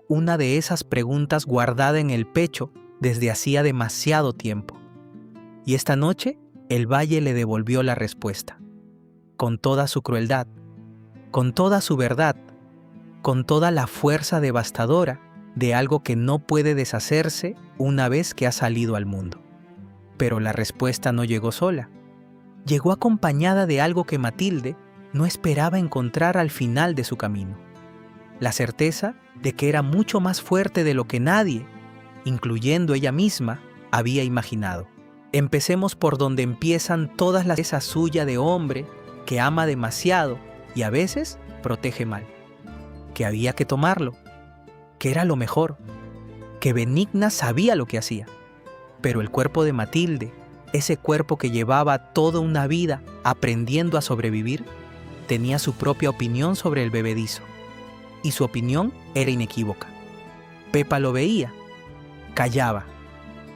una de esas preguntas guardada en el pecho desde hacía demasiado tiempo. Y esta noche el valle le devolvió la respuesta, con toda su crueldad, con toda su verdad, con toda la fuerza devastadora de algo que no puede deshacerse una vez que ha salido al mundo. Pero la respuesta no llegó sola. Llegó acompañada de algo que Matilde no esperaba encontrar al final de su camino. La certeza de que era mucho más fuerte de lo que nadie, incluyendo ella misma, había imaginado. Empecemos por donde empiezan todas las esa suya de hombre que ama demasiado y a veces protege mal. Que había que tomarlo, que era lo mejor, que Benigna sabía lo que hacía. Pero el cuerpo de Matilde, ese cuerpo que llevaba toda una vida aprendiendo a sobrevivir, tenía su propia opinión sobre el bebedizo. Y su opinión era inequívoca. Pepa lo veía, callaba,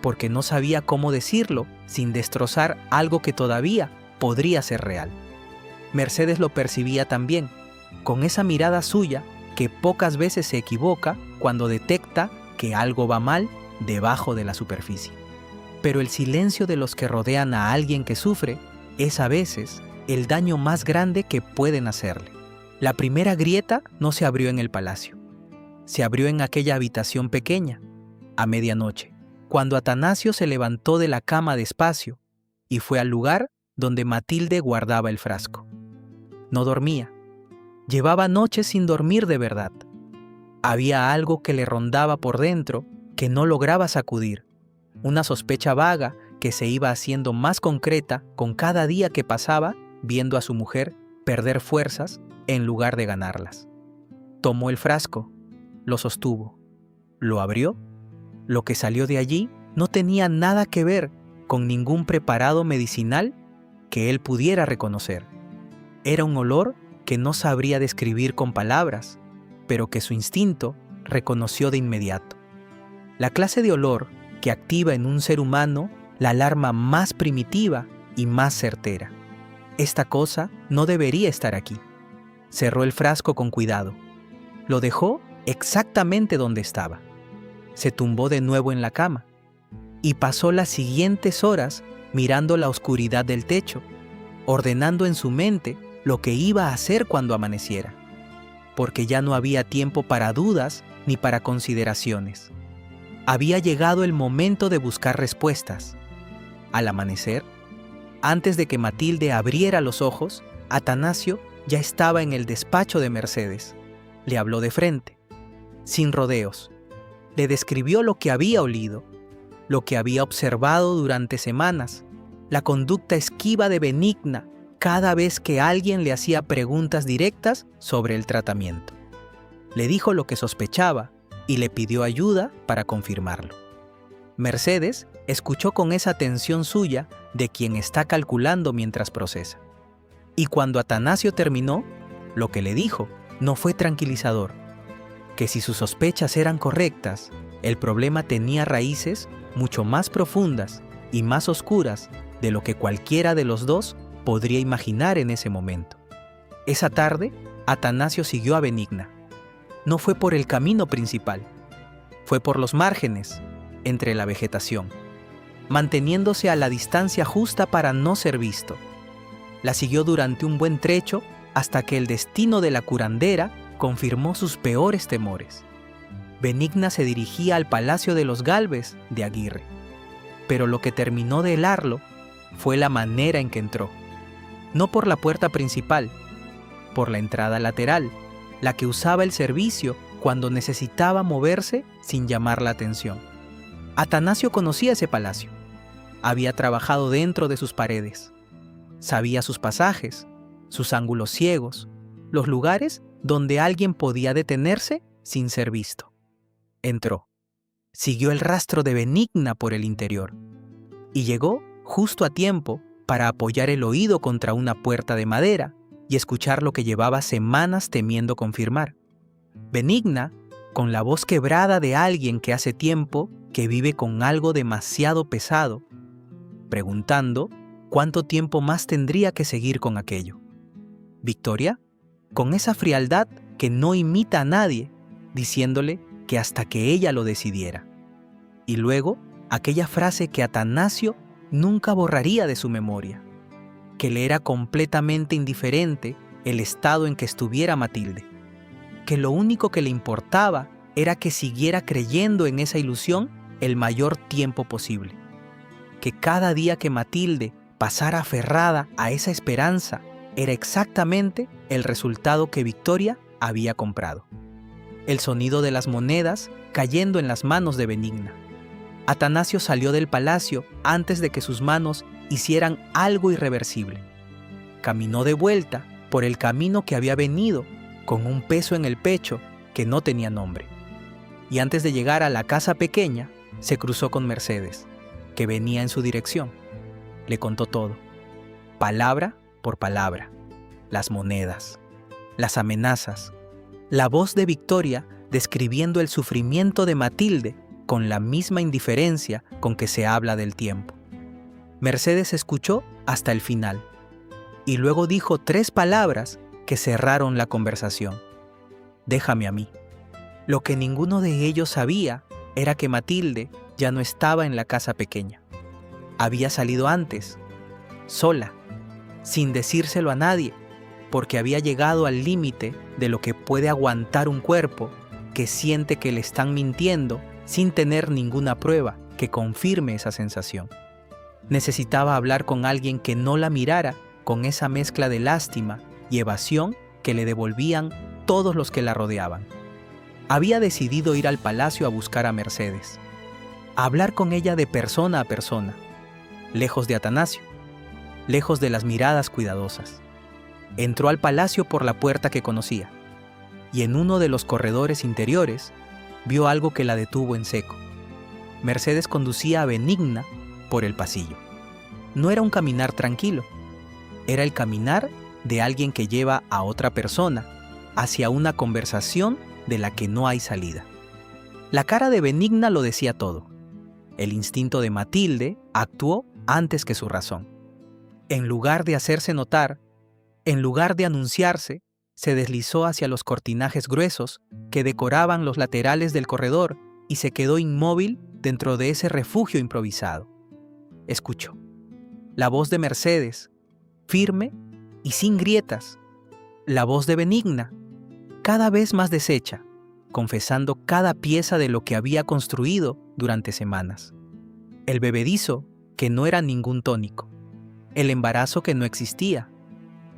porque no sabía cómo decirlo sin destrozar algo que todavía podría ser real. Mercedes lo percibía también, con esa mirada suya que pocas veces se equivoca cuando detecta que algo va mal debajo de la superficie. Pero el silencio de los que rodean a alguien que sufre es a veces el daño más grande que pueden hacerle. La primera grieta no se abrió en el palacio. Se abrió en aquella habitación pequeña, a medianoche, cuando Atanasio se levantó de la cama despacio y fue al lugar donde Matilde guardaba el frasco. No dormía. Llevaba noches sin dormir de verdad. Había algo que le rondaba por dentro que no lograba sacudir. Una sospecha vaga que se iba haciendo más concreta con cada día que pasaba viendo a su mujer perder fuerzas en lugar de ganarlas. Tomó el frasco, lo sostuvo, lo abrió. Lo que salió de allí no tenía nada que ver con ningún preparado medicinal que él pudiera reconocer. Era un olor que no sabría describir con palabras, pero que su instinto reconoció de inmediato. La clase de olor que activa en un ser humano la alarma más primitiva y más certera. Esta cosa no debería estar aquí. Cerró el frasco con cuidado. Lo dejó exactamente donde estaba. Se tumbó de nuevo en la cama y pasó las siguientes horas mirando la oscuridad del techo, ordenando en su mente lo que iba a hacer cuando amaneciera, porque ya no había tiempo para dudas ni para consideraciones. Había llegado el momento de buscar respuestas. Al amanecer, antes de que Matilde abriera los ojos, Atanasio ya estaba en el despacho de Mercedes. Le habló de frente, sin rodeos. Le describió lo que había olido, lo que había observado durante semanas, la conducta esquiva de Benigna cada vez que alguien le hacía preguntas directas sobre el tratamiento. Le dijo lo que sospechaba y le pidió ayuda para confirmarlo. Mercedes escuchó con esa atención suya de quien está calculando mientras procesa. Y cuando Atanasio terminó, lo que le dijo no fue tranquilizador, que si sus sospechas eran correctas, el problema tenía raíces mucho más profundas y más oscuras de lo que cualquiera de los dos podría imaginar en ese momento. Esa tarde, Atanasio siguió a Benigna. No fue por el camino principal, fue por los márgenes, entre la vegetación, manteniéndose a la distancia justa para no ser visto. La siguió durante un buen trecho hasta que el destino de la curandera confirmó sus peores temores. Benigna se dirigía al Palacio de los Gálvez de Aguirre, pero lo que terminó de helarlo fue la manera en que entró. No por la puerta principal, por la entrada lateral, la que usaba el servicio cuando necesitaba moverse sin llamar la atención. Atanasio conocía ese palacio. Había trabajado dentro de sus paredes. Sabía sus pasajes, sus ángulos ciegos, los lugares donde alguien podía detenerse sin ser visto. Entró. Siguió el rastro de Benigna por el interior y llegó justo a tiempo para apoyar el oído contra una puerta de madera y escuchar lo que llevaba semanas temiendo confirmar. Benigna, con la voz quebrada de alguien que hace tiempo que vive con algo demasiado pesado, preguntando cuánto tiempo más tendría que seguir con aquello. Victoria, con esa frialdad que no imita a nadie, diciéndole que hasta que ella lo decidiera. Y luego, aquella frase que Atanasio nunca borraría de su memoria, que le era completamente indiferente el estado en que estuviera Matilde, que lo único que le importaba era que siguiera creyendo en esa ilusión el mayor tiempo posible, que cada día que Matilde pasara aferrada a esa esperanza era exactamente el resultado que Victoria había comprado. El sonido de las monedas cayendo en las manos de Benigna. Atanasio salió del palacio antes de que sus manos hicieran algo irreversible. Caminó de vuelta por el camino que había venido, con un peso en el pecho que no tenía nombre. Y antes de llegar a la casa pequeña, se cruzó con Mercedes, que venía en su dirección. Le contó todo, palabra por palabra, las monedas, las amenazas, la voz de Victoria describiendo el sufrimiento de Matilde con la misma indiferencia con que se habla del tiempo. Mercedes escuchó hasta el final y luego dijo 3 palabras que cerraron la conversación. Déjame a mí. Lo que ninguno de ellos sabía era que Matilde ya no estaba en la casa pequeña. Había salido antes, sola, sin decírselo a nadie, porque había llegado al límite de lo que puede aguantar un cuerpo que siente que le están mintiendo sin tener ninguna prueba que confirme esa sensación. Necesitaba hablar con alguien que no la mirara con esa mezcla de lástima y evasión que le devolvían todos los que la rodeaban. Había decidido ir al palacio a buscar a Mercedes, a hablar con ella de persona a persona, lejos de Atanasio, lejos de las miradas cuidadosas. Entró al palacio por la puerta que conocía, y en uno de los corredores interiores vio algo que la detuvo en seco. Mercedes conducía a Benigna por el pasillo. No era un caminar tranquilo, era el caminar de alguien que lleva a otra persona hacia una conversación de la que no hay salida. La cara de Benigna lo decía todo. El instinto de Matilde actuó antes que su razón. En lugar de hacerse notar, en lugar de anunciarse, se deslizó hacia los cortinajes gruesos que decoraban los laterales del corredor y se quedó inmóvil dentro de ese refugio improvisado. Escuchó la voz de Mercedes, firme y sin grietas, la voz de Benigna, cada vez más deshecha, confesando cada pieza de lo que había construido durante semanas. El bebedizo que no era ningún tónico, el embarazo que no existía,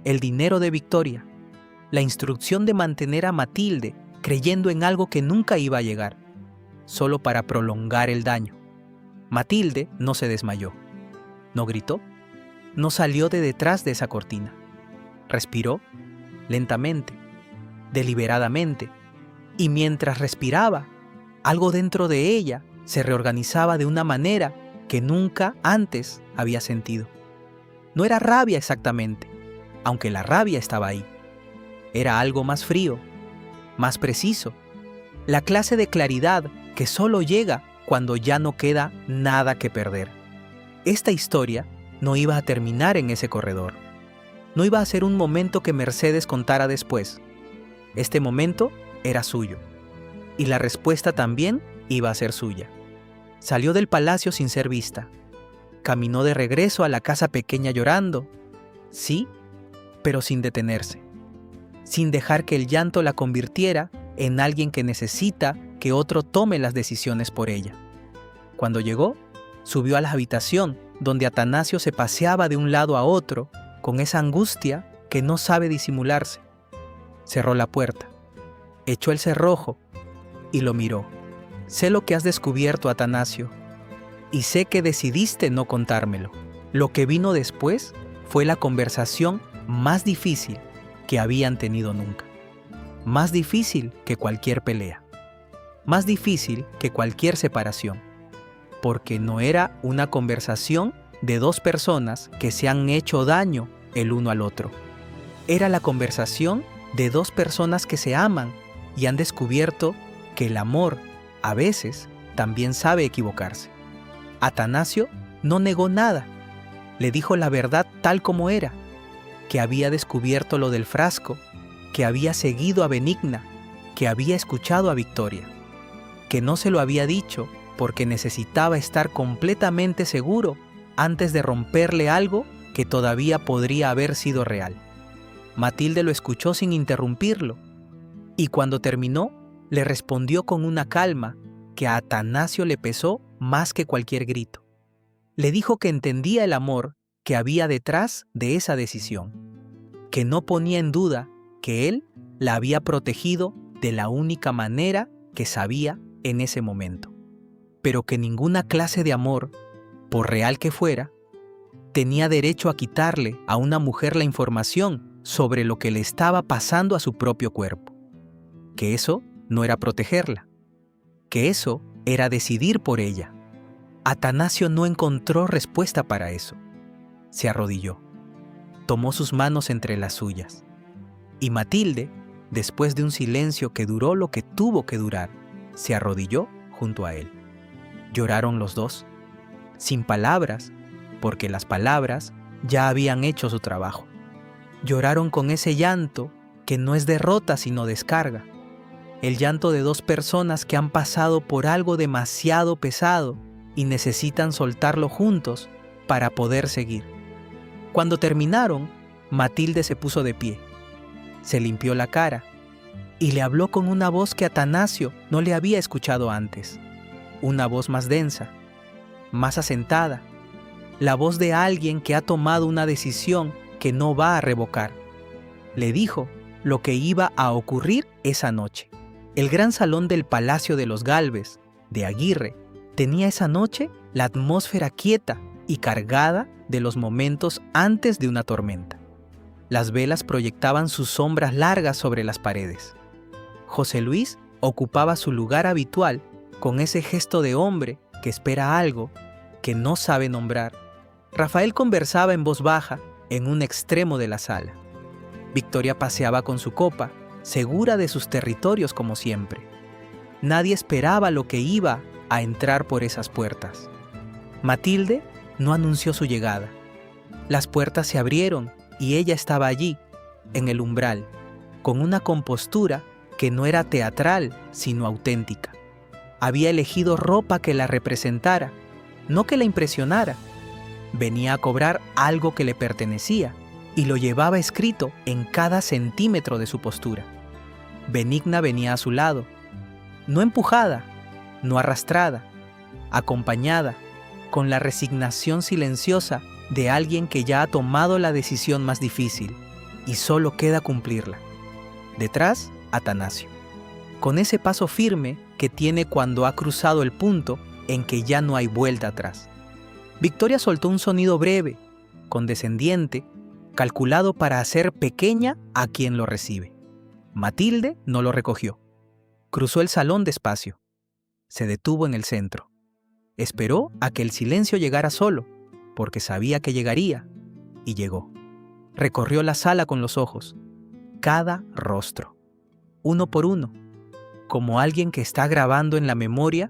el dinero de Victoria, la instrucción de mantener a Matilde creyendo en algo que nunca iba a llegar, solo para prolongar el daño. Matilde no se desmayó, no gritó, no salió de detrás de esa cortina. Respiró lentamente, deliberadamente, y mientras respiraba, algo dentro de ella se reorganizaba de una manera que nunca antes había sentido. No era rabia exactamente, aunque la rabia estaba ahí. Era algo más frío, más preciso, la clase de claridad que solo llega cuando ya no queda nada que perder. Esta historia no iba a terminar en ese corredor. No iba a ser un momento que Mercedes contara después. Este momento era suyo, y la respuesta también iba a ser suya. Salió del palacio sin ser vista. Caminó de regreso a la casa pequeña llorando, sí, pero sin detenerse, sin dejar que el llanto la convirtiera en alguien que necesita que otro tome las decisiones por ella. Cuando llegó, subió a la habitación donde Atanasio se paseaba de un lado a otro con esa angustia que no sabe disimularse. Cerró la puerta, echó el cerrojo y lo miró. Sé lo que has descubierto, Atanasio, y sé que decidiste no contármelo. Lo que vino después fue la conversación más difícil que habían tenido nunca. Más difícil que cualquier pelea. Más difícil que cualquier separación. Porque no era una conversación de 2 personas que se han hecho daño el uno al otro. Era la conversación de 2 personas que se aman y han descubierto que el amor, a veces, también sabe equivocarse. Atanasio no negó nada. Le dijo la verdad tal como era, que había descubierto lo del frasco, que había seguido a Benigna, que había escuchado a Victoria. que no se lo había dicho porque necesitaba estar completamente seguro antes de romperle algo que todavía podría haber sido real. Matilde lo escuchó sin interrumpirlo, y cuando terminó, le respondió con una calma que a Atanasio le pesó más que cualquier grito. Le dijo que entendía el amor que había detrás de esa decisión, que no ponía en duda que él la había protegido de la única manera que sabía en ese momento, pero que ninguna clase de amor, por real que fuera, tenía derecho a quitarle a una mujer la información sobre lo que le estaba pasando a su propio cuerpo, que eso no era protegerla, que eso era decidir por ella. Atanasio no encontró respuesta para eso. Se arrodilló, tomó sus manos entre las suyas, y Matilde, después de un silencio que duró lo que tuvo que durar, se arrodilló junto a él. Lloraron los dos, sin palabras, porque las palabras ya habían hecho su trabajo. Lloraron con ese llanto que no es derrota sino descarga, el llanto de dos personas que han pasado por algo demasiado pesado y necesitan soltarlo juntos para poder seguir. Cuando terminaron, Matilde se puso de pie, se limpió la cara y le habló con una voz que Atanasio no le había escuchado antes, una voz más densa, más asentada, la voz de alguien que ha tomado una decisión que no va a revocar. Le dijo lo que iba a ocurrir esa noche. El gran salón del Palacio de los Gálvez, de Aguirre, tenía esa noche la atmósfera quieta y cargada de los momentos antes de una tormenta. Las velas proyectaban sus sombras largas sobre las paredes. José Luis ocupaba su lugar habitual con ese gesto de hombre que espera algo que no sabe nombrar. Rafael conversaba en voz baja en un extremo de la sala. Victoria paseaba con su copa, segura de sus territorios como siempre. Nadie esperaba lo que iba a entrar por esas puertas. Matilde no anunció su llegada. Las puertas se abrieron y ella estaba allí, en el umbral, con una compostura que no era teatral, sino auténtica. Había elegido ropa que la representara, no que la impresionara. Venía a cobrar algo que le pertenecía y lo llevaba escrito en cada centímetro de su postura. Benigna venía a su lado, no empujada, no arrastrada, acompañada, con la resignación silenciosa de alguien que ya ha tomado la decisión más difícil y solo queda cumplirla. Detrás, Atanasio, con ese paso firme que tiene cuando ha cruzado el punto en que ya no hay vuelta atrás. Victoria soltó un sonido breve, condescendiente, calculado para hacer pequeña a quien lo recibe. Matilde no lo recogió. Cruzó el salón despacio. Se detuvo en el centro. Esperó a que el silencio llegara solo, porque sabía que llegaría, y llegó. Recorrió la sala con los ojos, cada rostro, uno por uno, como alguien que está grabando en la memoria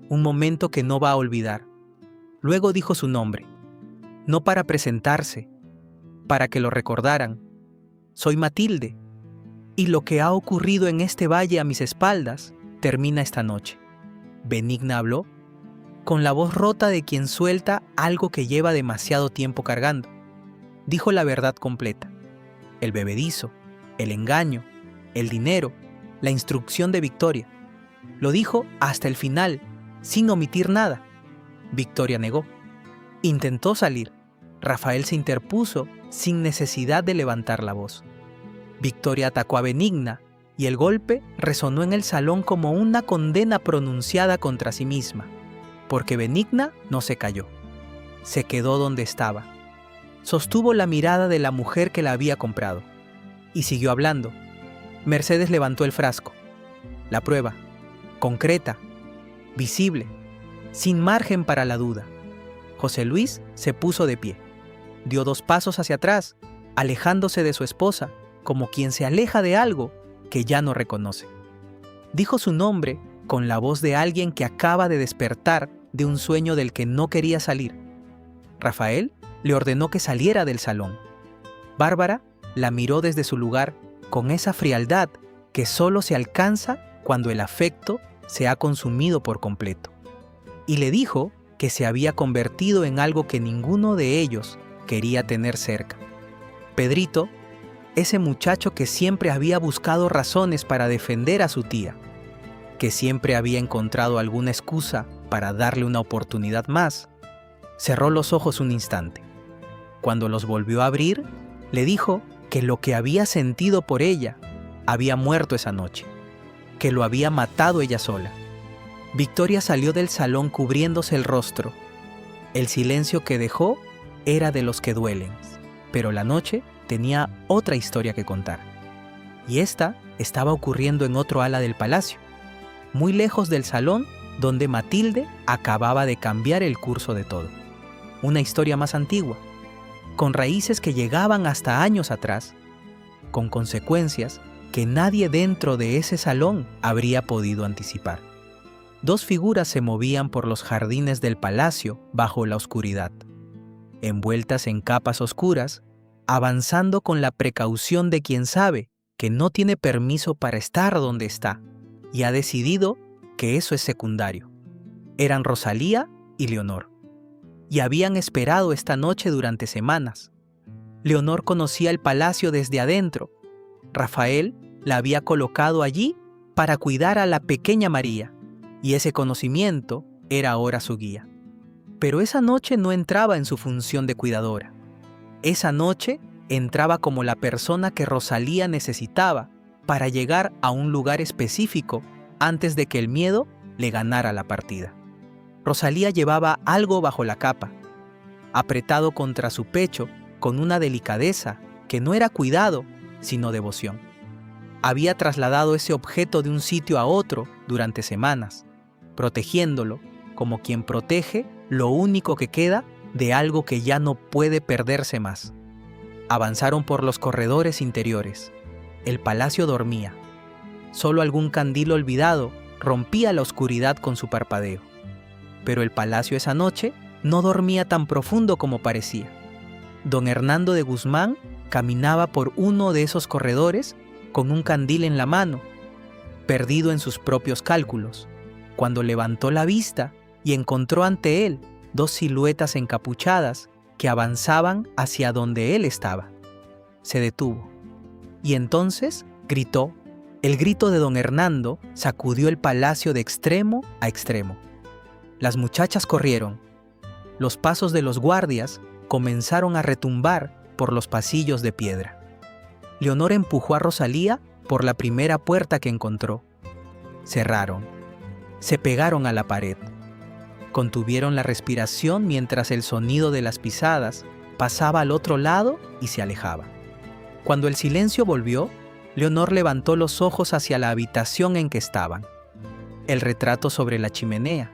un momento que no va a olvidar. Luego dijo su nombre, no para presentarse, para que lo recordaran. Soy Matilde, y lo que ha ocurrido en este valle a mis espaldas termina esta noche. Benigna habló, con la voz rota de quien suelta algo que lleva demasiado tiempo cargando. Dijo la verdad completa, el bebedizo, el engaño, el dinero, la instrucción de Victoria. Lo dijo hasta el final, sin omitir nada. Victoria negó. Intentó salir. Rafael se interpuso sin necesidad de levantar la voz. Victoria atacó a Benigna y el golpe resonó en el salón como una condena pronunciada contra sí misma, porque Benigna no se cayó. Se quedó donde estaba. Sostuvo la mirada de la mujer que la había comprado y siguió hablando. Mercedes levantó el frasco. La prueba, concreta, visible, sin margen para la duda. José Luis se puso de pie. Dio 2 pasos hacia atrás, alejándose de su esposa, como quien se aleja de algo que ya no reconoce. Dijo su nombre con la voz de alguien que acaba de despertar de un sueño del que no quería salir. Rafael le ordenó que saliera del salón. Bárbara la miró desde su lugar con esa frialdad que solo se alcanza cuando el afecto se ha consumido por completo. Y le dijo que se había convertido en algo que ninguno de ellos quería tener cerca. Pedrito, ese muchacho que siempre había buscado razones para defender a su tía, que siempre había encontrado alguna excusa para darle una oportunidad más, cerró los ojos un instante. Cuando los volvió a abrir, le dijo que lo que había sentido por ella había muerto esa noche, que lo había matado ella sola. Victoria salió del salón cubriéndose el rostro. El silencio que dejó era de los que duelen, pero la noche tenía otra historia que contar. Y esta estaba ocurriendo en otro ala del palacio, muy lejos del salón donde Matilde acababa de cambiar el curso de todo. Una historia más antigua, con raíces que llegaban hasta años atrás, con consecuencias que nadie dentro de ese salón habría podido anticipar. Dos figuras se movían por los jardines del palacio bajo la oscuridad, envueltas en capas oscuras, avanzando con la precaución de quien sabe que no tiene permiso para estar donde está y ha decidido que eso es secundario. Eran Rosalía y Leonor, y habían esperado esta noche durante semanas. Leonor conocía el palacio desde adentro. Rafael la había colocado allí para cuidar a la pequeña María, y ese conocimiento era ahora su guía. Pero esa noche no entraba en su función de cuidadora. Esa noche entraba como la persona que Rosalía necesitaba para llegar a un lugar específico antes de que el miedo le ganara la partida. Rosalía llevaba algo bajo la capa, apretado contra su pecho con una delicadeza que no era cuidado, sino devoción. Había trasladado ese objeto de un sitio a otro durante semanas, protegiéndolo como quien protege lo único que queda de algo que ya no puede perderse más. Avanzaron por los corredores interiores. El palacio dormía. Solo algún candil olvidado rompía la oscuridad con su parpadeo. Pero el palacio esa noche no dormía tan profundo como parecía. Don Hernando de Guzmán caminaba por uno de esos corredores con un candil en la mano, perdido en sus propios cálculos, cuando levantó la vista y encontró ante él dos siluetas encapuchadas que avanzaban hacia donde él estaba. Se detuvo y entonces gritó. El grito de don Hernando sacudió el palacio de extremo a extremo. Las muchachas corrieron. Los pasos de los guardias comenzaron a retumbar por los pasillos de piedra. Leonor empujó a Rosalía por la primera puerta que encontró. Cerraron. Se pegaron a la pared. Contuvieron la respiración mientras el sonido de las pisadas pasaba al otro lado y se alejaba. Cuando el silencio volvió, Leonor levantó los ojos hacia la habitación en que estaban. El retrato sobre la chimenea,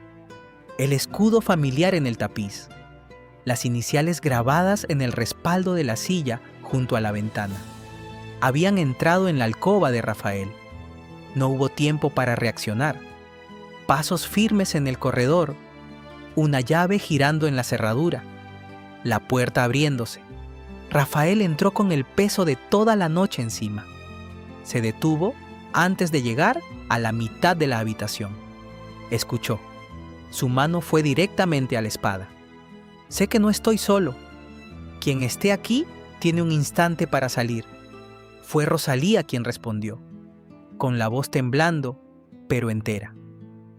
el escudo familiar en el tapiz, las iniciales grabadas en el respaldo de la silla junto a la ventana. Habían entrado en la alcoba de Rafael. No hubo tiempo para reaccionar. Pasos firmes en el corredor, una llave girando en la cerradura, la puerta abriéndose. Rafael entró con el peso de toda la noche encima. Se detuvo antes de llegar a la mitad de la habitación. Escuchó. Su mano fue directamente a la espada. Sé que no estoy solo. Quien esté aquí tiene un instante para salir. Fue Rosalía quien respondió, con la voz temblando, pero entera.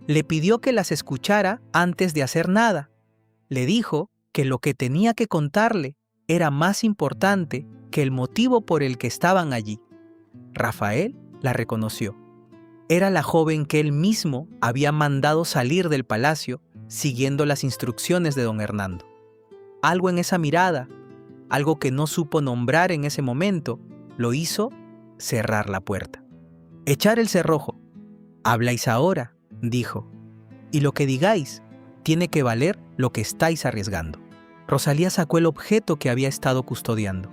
Le pidió que las escuchara antes de hacer nada. Le dijo que lo que tenía que contarle era más importante que el motivo por el que estaban allí. Rafael la reconoció. Era la joven que él mismo había mandado salir del palacio siguiendo las instrucciones de don Hernando. Algo en esa mirada, algo que no supo nombrar en ese momento, lo hizo cerrar la puerta. Echar el cerrojo. Habláis ahora, dijo, y lo que digáis tiene que valer lo que estáis arriesgando. Rosalía sacó el objeto que había estado custodiando.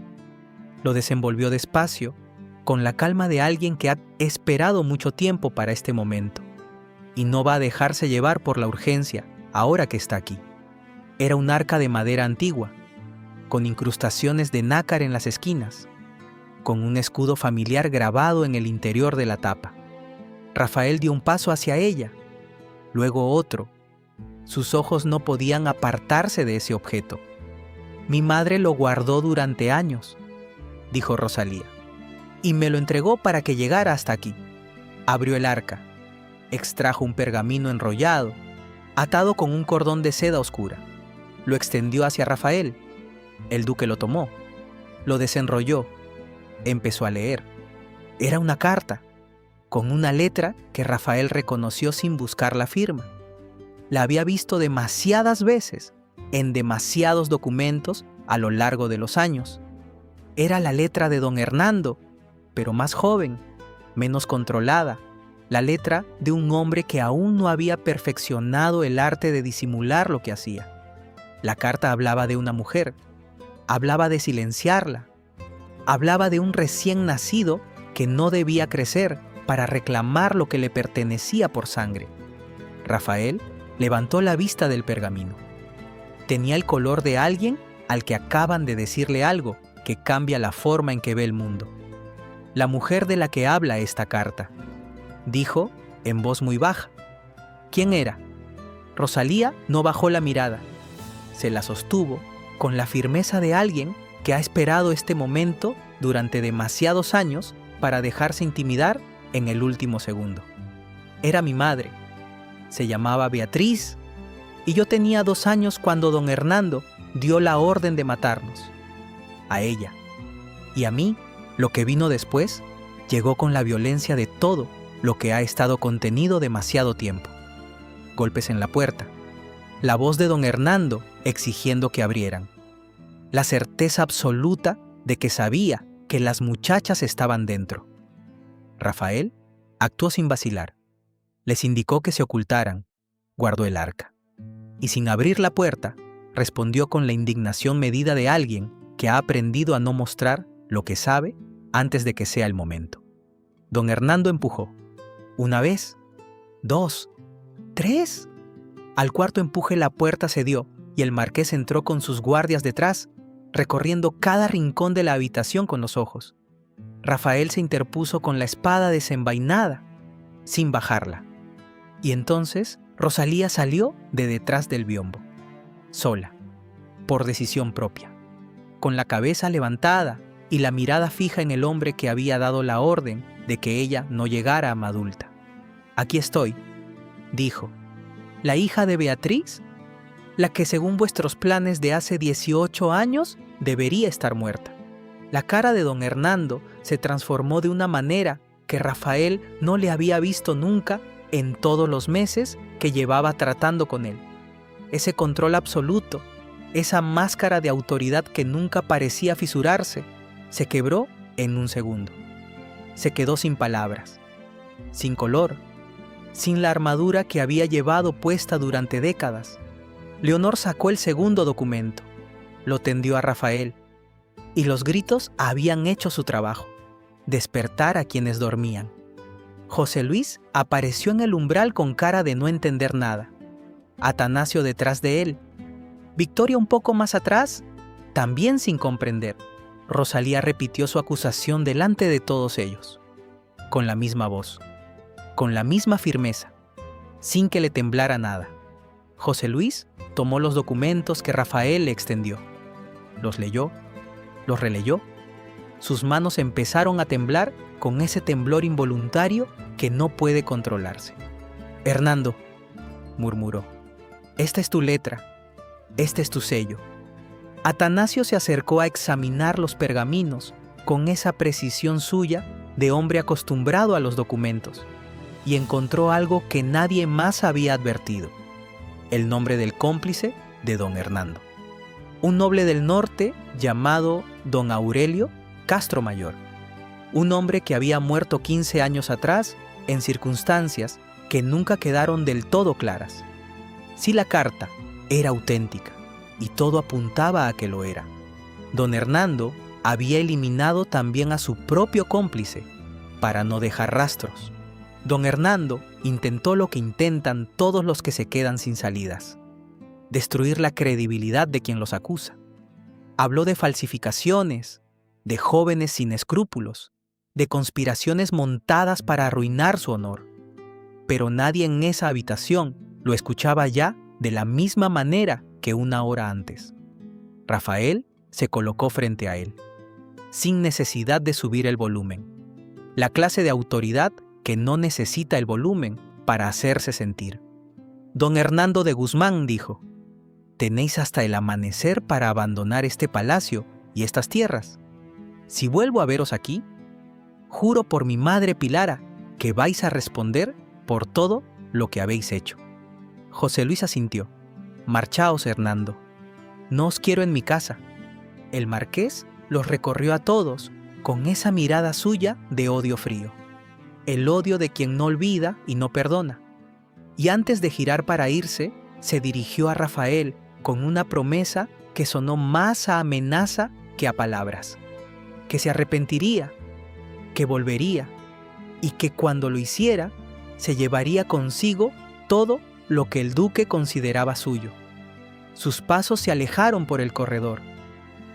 Lo desenvolvió despacio, con la calma de alguien que ha esperado mucho tiempo para este momento, y no va a dejarse llevar por la urgencia ahora que está aquí. Era un arca de madera antigua, con incrustaciones de nácar en las esquinas, con un escudo familiar grabado en el interior de la tapa. Rafael dio un paso hacia ella, luego otro. Sus ojos no podían apartarse de ese objeto. Mi madre lo guardó durante años, dijo Rosalía, y me lo entregó para que llegara hasta aquí. Abrió el arca, extrajo un pergamino enrollado, atado con un cordón de seda oscura. Lo extendió hacia Rafael. El duque lo tomó, lo desenrolló, empezó a leer. Era una carta, con una letra que Rafael reconoció sin buscar la firma. La había visto demasiadas veces, en demasiados documentos a lo largo de los años. Era la letra de don Hernando, pero más joven, menos controlada, la letra de un hombre que aún no había perfeccionado el arte de disimular lo que hacía. La carta hablaba de una mujer, hablaba de silenciarla, hablaba de un recién nacido que no debía crecer para reclamar lo que le pertenecía por sangre. Rafael levantó la vista del pergamino. Tenía el color de alguien al que acaban de decirle algo que cambia la forma en que ve el mundo. La mujer de la que habla esta carta, dijo en voz muy baja. ¿Quién era? Rosalía no bajó la mirada. Se la sostuvo con la firmeza de alguien que ha esperado este momento durante demasiados años para dejarse intimidar en el último segundo. Era mi madre. Se llamaba Beatriz y yo tenía 2 años cuando don Hernando dio la orden de matarnos. A ella y a mí, lo que vino después, llegó con la violencia de todo lo que ha estado contenido demasiado tiempo. Golpes en la puerta, la voz de don Hernando exigiendo que abrieran, la certeza absoluta de que sabía que las muchachas estaban dentro. Rafael actuó sin vacilar. Les indicó que se ocultaran, guardó el arca. Y sin abrir la puerta, respondió con la indignación medida de alguien que ha aprendido a no mostrar lo que sabe antes de que sea el momento. Don Hernando empujó. 1 vez, 2, 3. Al cuarto empuje la puerta cedió y el marqués entró con sus guardias detrás, recorriendo cada rincón de la habitación con los ojos. Rafael se interpuso con la espada desenvainada, sin bajarla. Y entonces Rosalía salió de detrás del biombo, sola, por decisión propia, con la cabeza levantada y la mirada fija en el hombre que había dado la orden de que ella no llegara a madulta. Aquí estoy, dijo. ¿La hija de Beatriz? La que según vuestros planes de hace 18 años debería estar muerta. La cara de don Hernando se transformó de una manera que Rafael no le había visto nunca en todos los meses que llevaba tratando con él. Ese control absoluto, esa máscara de autoridad que nunca parecía fisurarse, se quebró en un segundo. Se quedó sin palabras, sin color, sin la armadura que había llevado puesta durante décadas. Leonor sacó el segundo documento, lo tendió a Rafael, y los gritos habían hecho su trabajo, despertar a quienes dormían. José Luis apareció en el umbral con cara de no entender nada. Atanasio detrás de él. Victoria un poco más atrás, también sin comprender. Rosalía repitió su acusación delante de todos ellos, con la misma voz, con la misma firmeza, sin que le temblara nada. José Luis tomó los documentos que Rafael le extendió. Los leyó, los releyó. Sus manos empezaron a temblar con ese temblor involuntario que no puede controlarse. «Hernando», murmuró, «esta es tu letra, este es tu sello». Atanasio se acercó a examinar los pergaminos con esa precisión suya de hombre acostumbrado a los documentos y encontró algo que nadie más había advertido: el nombre del cómplice de don Hernando, un noble del norte llamado don Aurelio Castro Mayor, un hombre que había muerto 15 años atrás en circunstancias que nunca quedaron del todo claras. Si la carta era auténtica, y todo apuntaba a que lo era, don Hernando había eliminado también a su propio cómplice para no dejar rastros. Don Hernando intentó lo que intentan todos los que se quedan sin salidas: destruir la credibilidad de quien los acusa. Habló de falsificaciones, de jóvenes sin escrúpulos, de conspiraciones montadas para arruinar su honor. Pero nadie en esa habitación Lo escuchaba ya de la misma manera que una hora antes. Rafael se colocó frente a él, sin necesidad de subir el volumen. La clase de autoridad que no necesita el volumen para hacerse sentir. Don Hernando de Guzmán dijo: «Tenéis hasta el amanecer para abandonar este palacio y estas tierras. Si vuelvo a veros aquí, juro por mi madre Pilara que vais a responder por todo lo que habéis hecho». José Luis asintió. «Marchaos, Hernando. No os quiero en mi casa». El marqués los recorrió a todos con esa mirada suya de odio frío. El odio de quien no olvida y no perdona. Y antes de girar para irse, se dirigió a Rafael con una promesa que sonó más a amenaza que a palabras. Que se arrepentiría, que volvería, y que cuando lo hiciera, se llevaría consigo todo lo que el duque consideraba suyo. Sus pasos se alejaron por el corredor.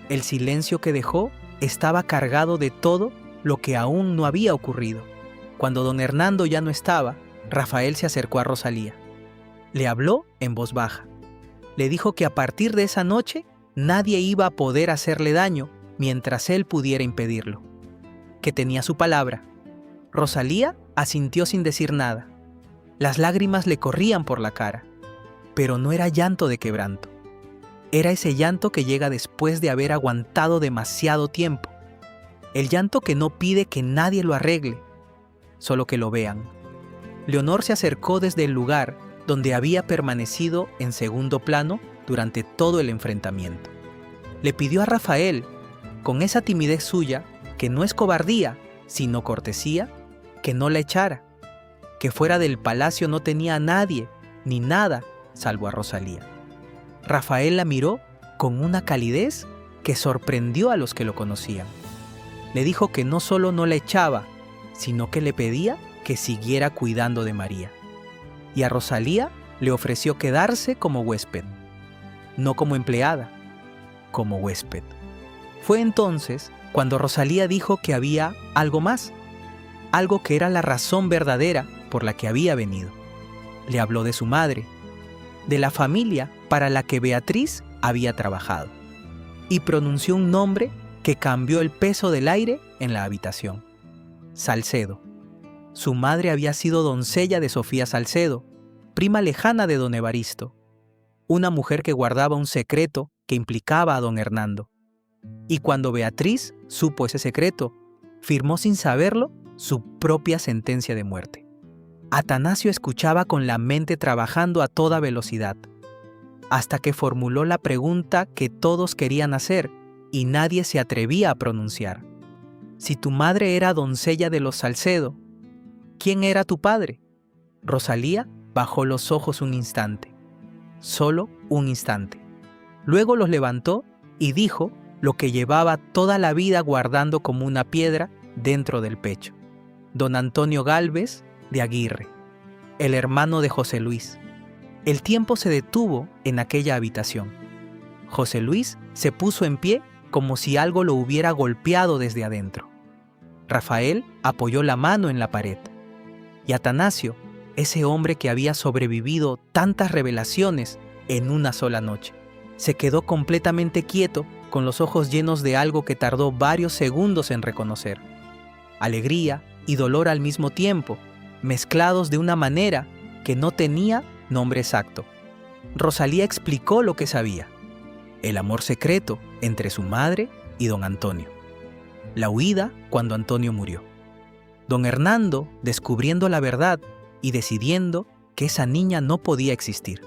El silencio que dejó estaba cargado de todo lo que aún no había ocurrido. Cuando don Hernando ya no estaba, Rafael se acercó a Rosalía. Le habló en voz baja. Le dijo que a partir de esa noche nadie iba a poder hacerle daño mientras él pudiera impedirlo. Que tenía su palabra. Rosalía asintió sin decir nada. Las lágrimas le corrían por la cara, pero no era llanto de quebranto. Era ese llanto que llega después de haber aguantado demasiado tiempo. El llanto que no pide que nadie lo arregle, solo que lo vean. Leonor se acercó desde el lugar donde había permanecido en segundo plano durante todo el enfrentamiento. Le pidió a Rafael, con esa timidez suya, que no es cobardía, sino cortesía, que no la echara, que fuera del palacio no tenía a nadie, ni nada, salvo a Rosalía. Rafael la miró con una calidez que sorprendió a los que lo conocían. Le dijo que no solo no la echaba, sino que le pedía que siguiera cuidando de María. Y a Rosalía le ofreció quedarse como huésped, no como empleada, como huésped. Fue entonces cuando Rosalía dijo que había algo más, algo que era la razón verdadera por la que había venido. Le habló de su madre, de la familia para la que Beatriz había trabajado, y pronunció un nombre que cambió el peso del aire en la habitación: Salcedo. Su madre había sido doncella de Sofía Salcedo, prima lejana de don Evaristo, una mujer que guardaba un secreto que implicaba a don Hernando. Y cuando Beatriz supo ese secreto, firmó sin saberlo su propia sentencia de muerte. Atanasio escuchaba con la mente trabajando a toda velocidad, hasta que formuló la pregunta que todos querían hacer y nadie se atrevía a pronunciar. Si tu madre era doncella de los Salcedo, ¿quién era tu padre? Rosalía bajó los ojos un instante, solo un instante. Luego los levantó y dijo lo que llevaba toda la vida guardando como una piedra dentro del pecho: don Antonio Gálvez de Aguirre, el hermano de José Luis. El tiempo se detuvo en aquella habitación. José Luis se puso en pie como si algo lo hubiera golpeado desde adentro. Rafael apoyó la mano en la pared. Y Atanasio, ese hombre que había sobrevivido tantas revelaciones en una sola noche, se quedó completamente quieto, con los ojos llenos de algo que tardó varios segundos en reconocer. Alegría y dolor al mismo tiempo, mezclados de una manera que no tenía nombre exacto. Rosalía explicó lo que sabía: el amor secreto entre su madre y don Antonio, la huida cuando Antonio murió, don Hernando descubriendo la verdad y decidiendo que esa niña no podía existir,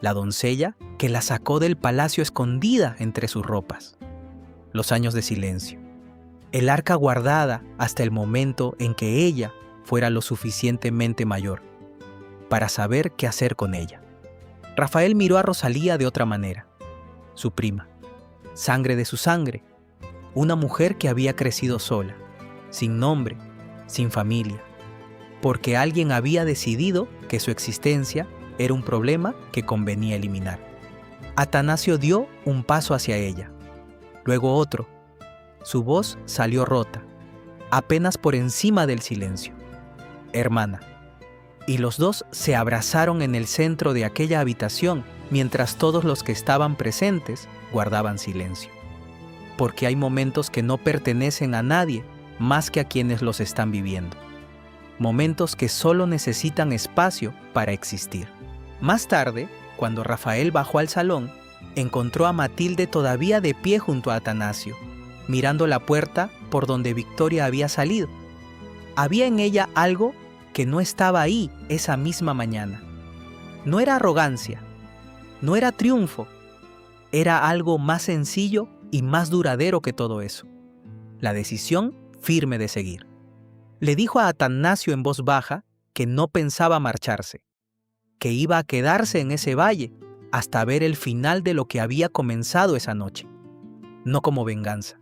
la doncella que la sacó del palacio escondida entre sus ropas, los años de silencio, el arca guardada hasta el momento en que ella fuera lo suficientemente mayor para saber qué hacer con ella. Rafael miró a Rosalía de otra manera: su prima, sangre de su sangre, una mujer que había crecido sola, sin nombre, sin familia, porque alguien había decidido que su existencia era un problema que convenía eliminar. Atanasio dio un paso hacia ella, luego otro. Su voz salió rota, apenas por encima del silencio: hermana. y los dos se abrazaron en el centro de aquella habitación mientras todos los que estaban presentes guardaban silencio. Porque hay momentos que no pertenecen a nadie más que a quienes los están viviendo. Momentos que solo necesitan espacio para existir. Más tarde, cuando Rafael bajó al salón, encontró a Matilde todavía de pie junto a Atanasio, mirando la puerta por donde Victoria había salido. Había en ella algo que no estaba ahí esa misma mañana. No era arrogancia, no era triunfo, era algo más sencillo y más duradero que todo eso. La decisión firme de seguir. Le dijo a Atanasio en voz baja que no pensaba marcharse, que iba a quedarse en ese valle hasta ver el final de lo que había comenzado esa noche. No como venganza,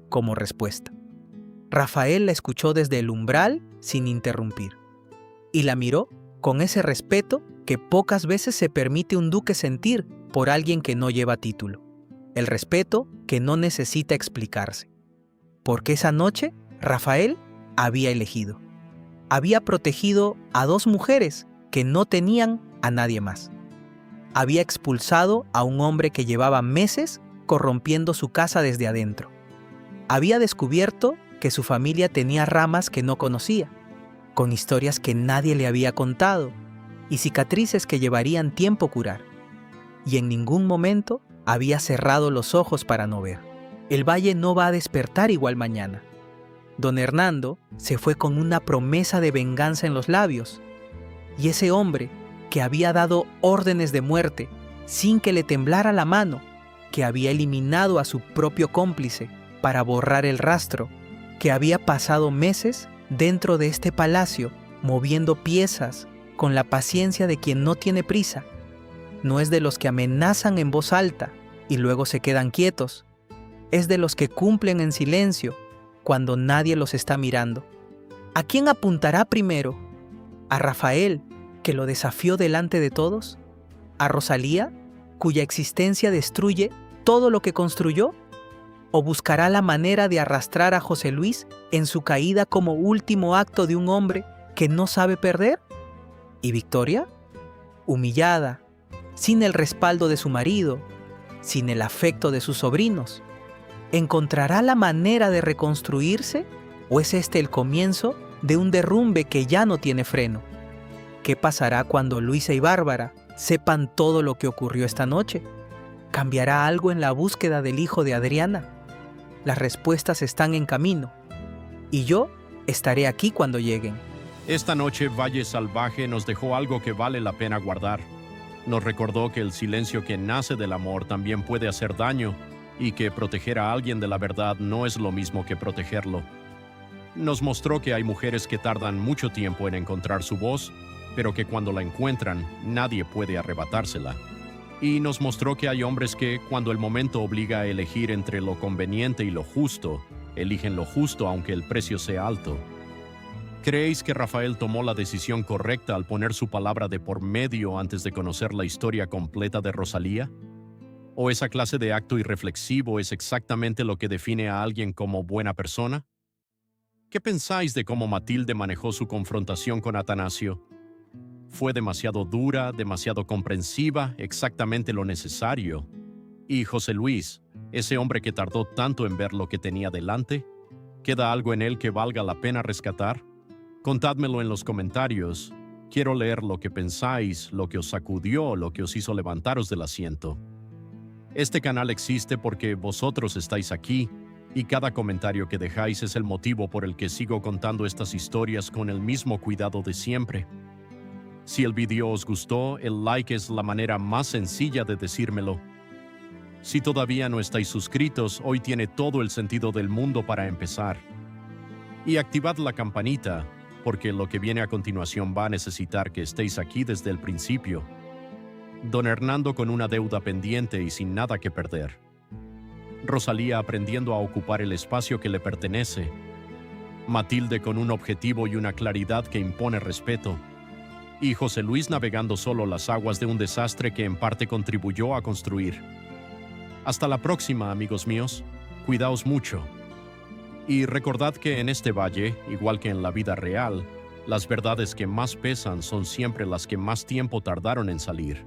como respuesta. Rafael la escuchó desde el umbral sin interrumpir, y la miró con ese respeto que pocas veces se permite un duque sentir por alguien que no lleva título. El respeto que no necesita explicarse. Porque esa noche, Rafael había elegido. Había protegido a dos mujeres que no tenían a nadie más. Había expulsado a un hombre que llevaba meses corrompiendo su casa desde adentro. Había descubierto que su familia tenía ramas que no conocía, con historias que nadie le había contado y cicatrices que llevarían tiempo curar. Y en ningún momento había cerrado los ojos para no ver. El valle no va a despertar igual mañana. Don Hernando se fue con una promesa de venganza en los labios, y ese hombre que había dado órdenes de muerte sin que le temblara la mano, que había eliminado a su propio cómplice para borrar el rastro, que había pasado meses dentro de este palacio moviendo piezas con la paciencia de quien no tiene prisa, no es de los que amenazan en voz alta y luego se quedan quietos, es de los que cumplen en silencio cuando nadie los está mirando. ¿A quién apuntará primero? ¿A Rafael, que lo desafió delante de todos? ¿A Rosalía, cuya existencia destruye todo lo que construyó? ¿O buscará la manera de arrastrar a José Luis en su caída como último acto de un hombre que no sabe perder? ¿Y Victoria? Humillada, sin el respaldo de su marido, sin el afecto de sus sobrinos, ¿encontrará la manera de reconstruirse o es este el comienzo de un derrumbe que ya no tiene freno? ¿Qué pasará cuando Luisa y Bárbara sepan todo lo que ocurrió esta noche? ¿Cambiará algo en la búsqueda del hijo de Adriana? Las respuestas están en camino, y yo estaré aquí cuando lleguen. Esta noche Valle Salvaje nos dejó algo que vale la pena guardar. Nos recordó que el silencio que nace del amor también puede hacer daño, y que proteger a alguien de la verdad no es lo mismo que protegerlo. Nos mostró que hay mujeres que tardan mucho tiempo en encontrar su voz, pero que cuando la encuentran, nadie puede arrebatársela. Y nos mostró que hay hombres que, cuando el momento obliga a elegir entre lo conveniente y lo justo, eligen lo justo aunque el precio sea alto. ¿Creéis que Rafael tomó la decisión correcta al poner su palabra de por medio antes de conocer la historia completa de Rosalía? ¿O esa clase de acto irreflexivo es exactamente lo que define a alguien como buena persona? ¿Qué pensáis de cómo Matilde manejó su confrontación con Atanasio? ¿Fue demasiado dura, demasiado comprensiva, exactamente lo necesario? ¿Y José Luis, ese hombre que tardó tanto en ver lo que tenía delante? ¿Queda algo en él que valga la pena rescatar? Contádmelo en los comentarios. Quiero leer lo que pensáis, lo que os sacudió, lo que os hizo levantaros del asiento. Este canal existe porque vosotros estáis aquí, y cada comentario que dejáis es el motivo por el que sigo contando estas historias con el mismo cuidado de siempre. Si el video os gustó, el like es la manera más sencilla de decírmelo. Si todavía no estáis suscritos, hoy tiene todo el sentido del mundo para empezar. Y activad la campanita, porque lo que viene a continuación va a necesitar que estéis aquí desde el principio. Don Hernando con una deuda pendiente y sin nada que perder. Rosalía aprendiendo a ocupar el espacio que le pertenece. Matilde con un objetivo y una claridad que impone respeto. Y José Luis navegando solo las aguas de un desastre que en parte contribuyó a construir. Hasta la próxima, amigos míos. Cuidaos mucho. Y recordad que en este valle, igual que en la vida real, Las verdades que más pesan son siempre las que más tiempo tardaron en salir.